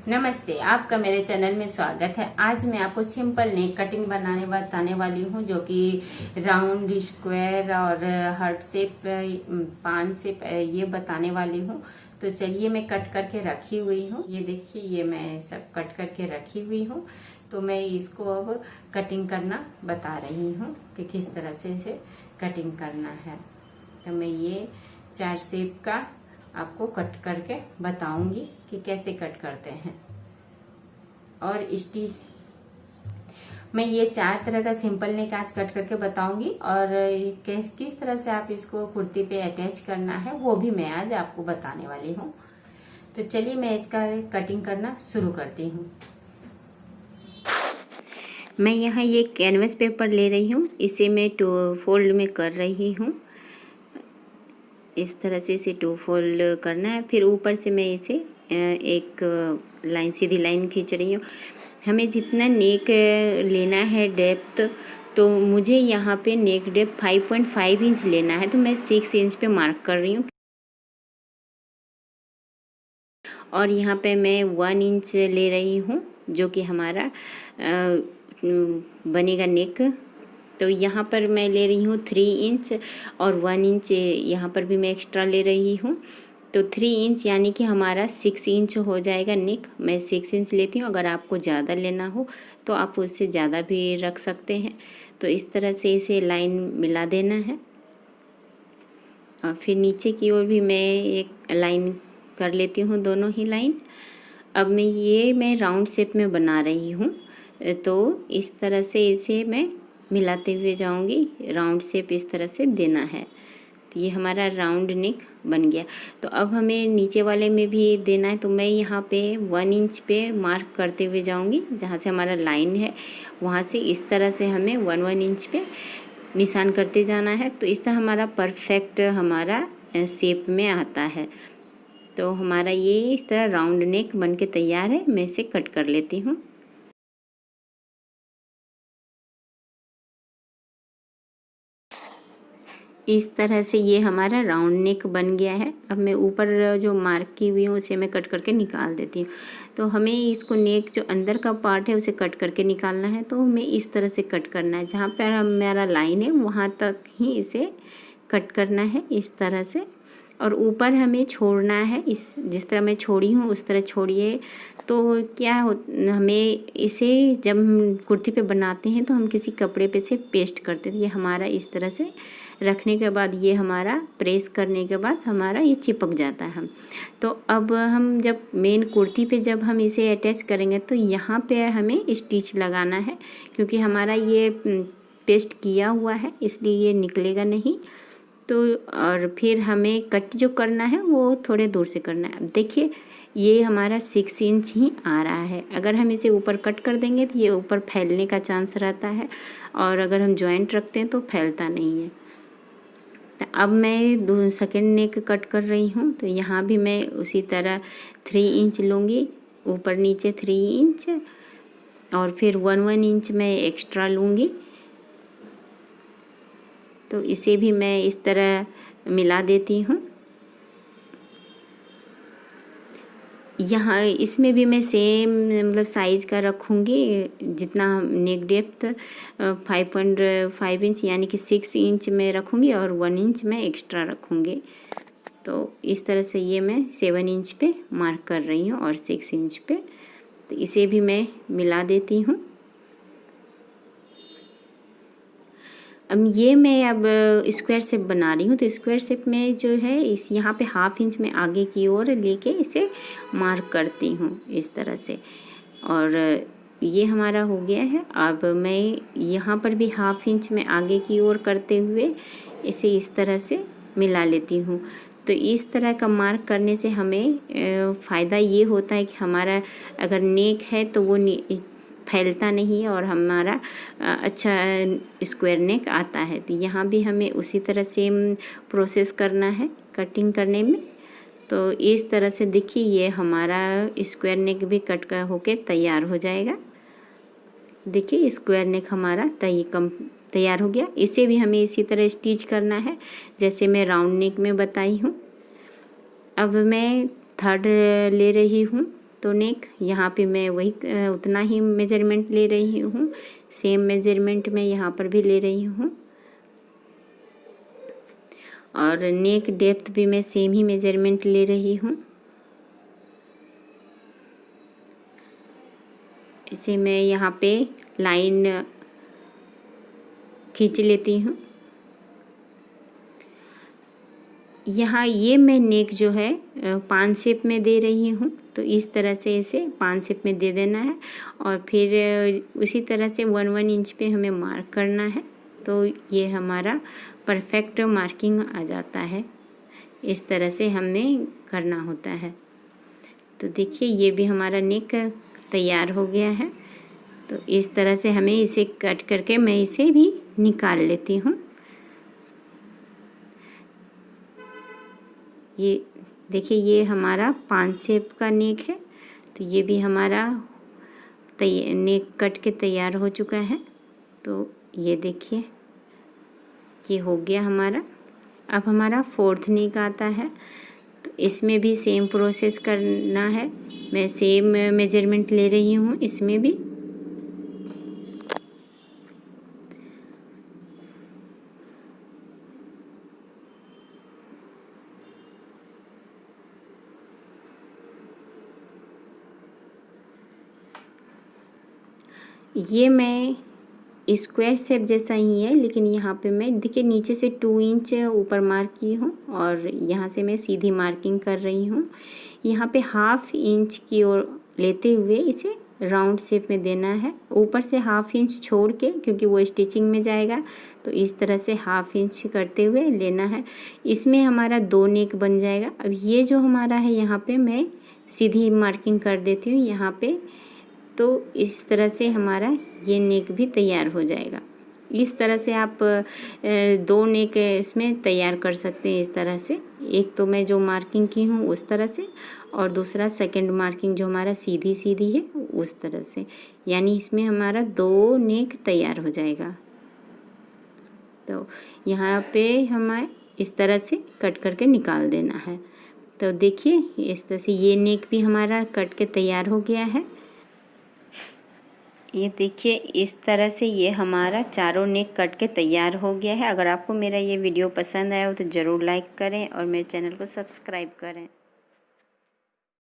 नमस्ते, आपका मेरे चैनल में स्वागत है। आज मैं आपको सिंपल नेक कटिंग बताने वाली हूँ, जो कि राउंड, स्क्वायर और हार्ट शेप, पान शेप ये बताने वाली हूँ। तो चलिए, मैं कट करके रखी हुई हूँ। ये देखिए, ये मैं सब कट करके रखी हुई हूँ। तो मैं इसको अब कटिंग करना बता रही हूँ कि किस तरह से इसे कटिंग करना है। तो मैं ये 4 शेप का आपको कट करके बताऊंगी कि कैसे कट करते हैं। और स्टिच मैं ये 4 तरह का सिंपल नेक आज कट करके बताऊंगी, और किस तरह से आप इसको कुर्ती पे अटैच करना है वो भी मैं आज आपको बताने वाली हूँ। तो चलिए, मैं इसका कटिंग करना शुरू करती हूँ। मैं यहाँ ये कैनवस पेपर ले रही हूँ, इसे मैं 2 फोल्ड में कर रही हूँ। इस तरह से इसे 2 फोल्ड करना है। फिर ऊपर से मैं इसे एक लाइन, सीधी लाइन खींच रही हूँ। हमें जितना नेक लेना है डेप्थ, तो मुझे यहाँ पे नेक डेप्थ 5.5 इंच लेना है, तो मैं 6 इंच पे मार्क कर रही हूँ। और यहाँ पे मैं 1 इंच ले रही हूँ, जो कि हमारा बनेगा नेक। तो यहाँ पर मैं ले रही हूँ 3 इंच, और 1 इंच यहाँ पर भी मैं एक्स्ट्रा ले रही हूँ। तो 3 इंच यानी कि हमारा 6 इंच हो जाएगा नेक। मैं 6 इंच लेती हूँ। अगर आपको ज़्यादा लेना हो तो आप उससे ज़्यादा भी रख सकते हैं। तो इस तरह से इसे लाइन मिला देना है। और फिर नीचे की ओर भी मैं एक लाइन कर लेती हूँ, दोनों ही लाइन। अब मैं राउंड शेप में बना रही हूँ, तो इस तरह से इसे मैं मिलाते हुए जाऊंगी। राउंड शेप इस तरह से देना है। तो ये हमारा राउंड नेक बन गया। तो अब हमें नीचे वाले में भी देना है, तो मैं यहाँ पे 1 इंच पे मार्क करते हुए जाऊंगी। जहाँ से हमारा लाइन है वहाँ से इस तरह से हमें 1 इंच पे निशान करते जाना है। तो इस तरह हमारा परफेक्ट हमारा शेप में आता है। तो हमारा ये इस तरह राउंड नेक बन के तैयार है। मैं इसे कट कर लेती हूँ। इस तरह से ये हमारा राउंड नेक बन गया है। अब मैं ऊपर जो मार्क की हुई हूँ उसे मैं कट करके निकाल देती हूँ। तो हमें इसको नेक जो अंदर का पार्ट है उसे कट करके निकालना है। तो हमें इस तरह से कट करना है, जहाँ पर हमारा लाइन है वहाँ तक ही इसे कट करना है, इस तरह से। और ऊपर हमें छोड़ना है, इस जिस तरह मैं छोड़ी हूँ उस तरह छोड़िए। तो क्या हो, हमें इसे जब हम कुर्ती पे बनाते हैं तो हम किसी कपड़े पे से पेस्ट करते हैं। ये हमारा इस तरह से रखने के बाद, ये हमारा प्रेस करने के बाद हमारा ये चिपक जाता है। तो अब हम जब मेन कुर्ती पे जब हम इसे अटैच करेंगे तो यहाँ पे हमें स्टिच लगाना है, क्योंकि हमारा ये पेस्ट किया हुआ है इसलिए ये निकलेगा नहीं। तो और फिर हमें कट जो करना है वो थोड़े दूर से करना है। अब देखिए, ये हमारा 6 इंच ही आ रहा है। अगर हम इसे ऊपर कट कर देंगे तो ये ऊपर फैलने का चांस रहता है, और अगर हम जॉइंट रखते हैं तो फैलता नहीं है। तो अब मैं सेकेंड नेक कट कर रही हूँ। तो यहाँ भी मैं उसी तरह 3 इंच लूँगी, ऊपर नीचे 3 इंच, और फिर 1 इंच मैं एक्स्ट्रा लूँगी। तो इसे भी मैं इस तरह मिला देती हूँ। यहाँ इसमें भी मैं सेम मतलब साइज़ का रखूँगी, जितना नेक डेप्थ 5.5 इंच यानी कि 6 इंच में रखूँगी, और 1 इंच मैं एक्स्ट्रा रखूँगी। तो इस तरह से ये मैं 7 इंच पे मार्क कर रही हूँ और 6 इंच पे। तो इसे भी मैं मिला देती हूँ। अब ये मैं अब स्क्वायर शेप बना रही हूँ। तो स्क्वायर शेप में जो है इस यहाँ पे 1/2 इंच में आगे की ओर लेके इसे मार्क करती हूँ इस तरह से, और ये हमारा हो गया है। अब मैं यहाँ पर भी 1/2 इंच में आगे की ओर करते हुए इसे इस तरह से मिला लेती हूँ। तो इस तरह का मार्क करने से हमें फ़ायदा ये होता है कि हमारा अगर नेक है तो वो फैलता नहीं है, और हमारा अच्छा स्क्वायर नेक आता है। तो यहाँ भी हमें उसी तरह सेम प्रोसेस करना है कटिंग करने में। तो इस तरह से देखिए, ये हमारा स्क्वायर नेक भी कट कर होके तैयार हो जाएगा। देखिए, स्क्वायर नेक हमारा तैयार हो गया। इसे भी हमें इसी तरह स्टिच करना है जैसे मैं राउंड नेक में बताई हूँ। अब मैं थर्ड ले रही हूँ। तो नेक यहाँ पे मैं वही उतना ही मेजरमेंट ले रही हूँ, सेम मेजरमेंट मैं यहाँ पर भी ले रही हूँ। और नेक डेप्थ भी मैं सेम ही मेजरमेंट ले रही हूँ। इसे मैं यहाँ पे लाइन खींच लेती हूँ। यहाँ ये मैं नेक जो है 5 शेप में दे रही हूँ, तो इस तरह से इसे 5 शेप में दे देना है। और फिर उसी तरह से 1-1 इंच पे हमें मार्क करना है, तो ये हमारा परफेक्ट मार्किंग आ जाता है। इस तरह से हमें करना होता है। तो देखिए ये भी हमारा नेक तैयार हो गया है। तो इस तरह से हमें इसे कट करके मैं इसे भी निकाल लेती हूँ। ये देखिए ये हमारा 5 शेप का नेक है। तो ये भी हमारा नेक कट के तैयार हो चुका है। तो ये देखिए ये हो गया हमारा। अब हमारा 4th नेक आता है, तो इसमें भी सेम प्रोसेस करना है। मैं सेम मेजरमेंट ले रही हूँ इसमें भी। ये मैं स्क्वायर शेप जैसा ही है, लेकिन यहाँ पे मैं देखिए नीचे से 2 इंच ऊपर मार्क की हूँ और यहाँ से मैं सीधी मार्किंग कर रही हूँ। यहाँ पे 1/2 इंच की ओर लेते हुए इसे राउंड शेप में देना है, ऊपर से 1/2 इंच छोड़ के, क्योंकि वो स्टिचिंग में जाएगा। तो इस तरह से 1/2 इंच करते हुए लेना है। इसमें हमारा 2 नेक बन जाएगा। अब ये जो हमारा है यहाँ पे मैं सीधी मार्किंग कर देती हूँ यहाँ पे। तो इस तरह से हमारा ये नेक भी तैयार हो जाएगा। इस तरह से आप 2 नेक इसमें तैयार कर सकते हैं। इस तरह से एक तो मैं जो मार्किंग की हूँ उस तरह से, और दूसरा सेकंड मार्किंग जो हमारा सीधी सीधी है उस तरह से, यानी इसमें हमारा 2 नेक तैयार हो जाएगा। तो यहाँ पे हमें इस तरह से कट करके निकाल देना है। तो देखिए इस तरह से ये नेक भी हमारा कट के तैयार हो गया है। ये देखिए इस तरह से ये हमारा चारों नेक कट के तैयार हो गया है। अगर आपको मेरा ये वीडियो पसंद आया हो तो ज़रूर लाइक करें और मेरे चैनल को सब्सक्राइब करें।